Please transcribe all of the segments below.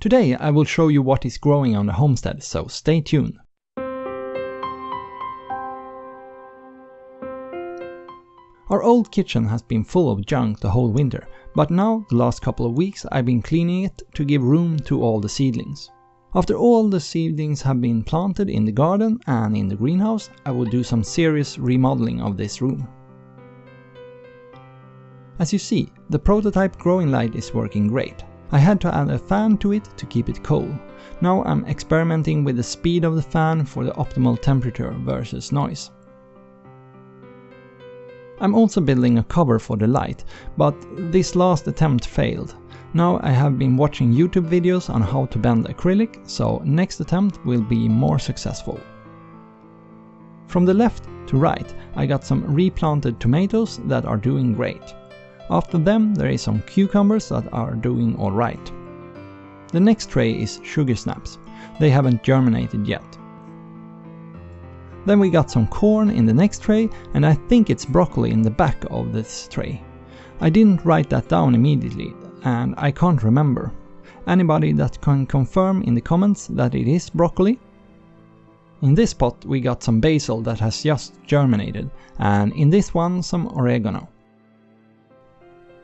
Today I will show you what is growing on the homestead, so stay tuned. Our old kitchen has been full of junk the whole winter, but now, the last couple of weeks, I've been cleaning it to give room to all the seedlings. After all the seedlings have been planted in the garden and in the greenhouse, I will do some serious remodeling of this room. As you see, the prototype growing light is working great. I had to add a fan to it to keep it cool. Now I'm experimenting with the speed of the fan for the optimal temperature versus noise. I'm also building a cover for the light, but this last attempt failed. Now I have been watching YouTube videos on how to bend acrylic, so next attempt will be more successful. From the left to right, I got some replanted tomatoes that are doing great. After them there is some cucumbers that are doing alright. The next tray is sugar snaps. They haven't germinated yet. Then we got some corn in the next tray, and I think it's broccoli in the back of this tray. I didn't write that down immediately, and I can't remember. Anybody that can confirm in the comments that it is broccoli? In this pot we got some basil that has just germinated, and in this one some oregano.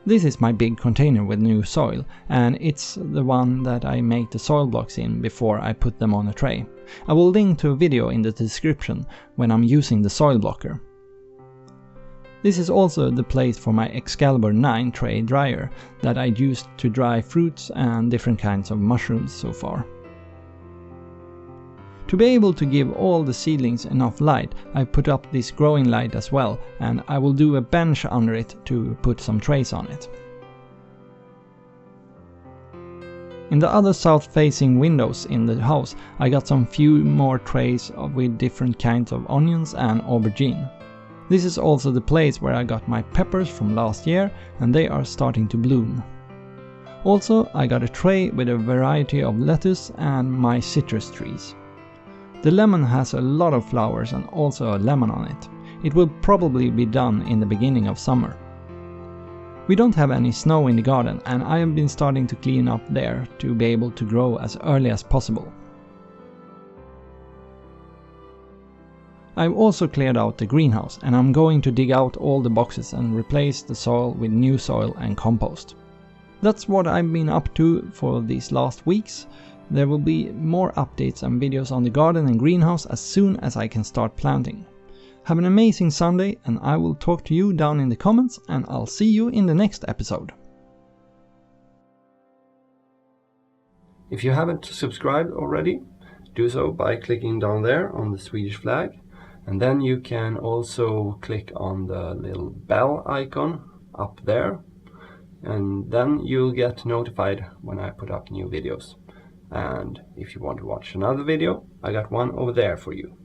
This is my big container with new soil, and it's the one that I make the soil blocks in before I put them on a tray. I will link to a video in the description when I'm using the soil blocker. This is also the place for my Excalibur 9 tray dryer that I used to dry fruits and different kinds of mushrooms so far. To be able to give all the seedlings enough light, I put up this growing light as well, and I will do a bench under it to put some trays on it. In the other south-facing windows in the house, I got some few more trays with different kinds of onions and aubergine. This is also the place where I got my peppers from last year, and they are starting to bloom. Also, I got a tray with a variety of lettuce and my citrus trees. The lemon has a lot of flowers and also a lemon on it. It will probably be done in the beginning of summer. We don't have any snow in the garden, and I have been starting to clean up there to be able to grow as early as possible. I've also cleared out the greenhouse, and I'm going to dig out all the boxes and replace the soil with new soil and compost. That's what I've been up to for these last weeks. There will be more updates and videos on the garden and greenhouse as soon as I can start planting. Have an amazing Sunday, and I will talk to you down in the comments, and I'll see you in the next episode. If you haven't subscribed already, do so by clicking down there on the Swedish flag, and then you can also click on the little bell icon up there, and then you'll get notified when I put up new videos. And if you want to watch another video, I got one over there for you.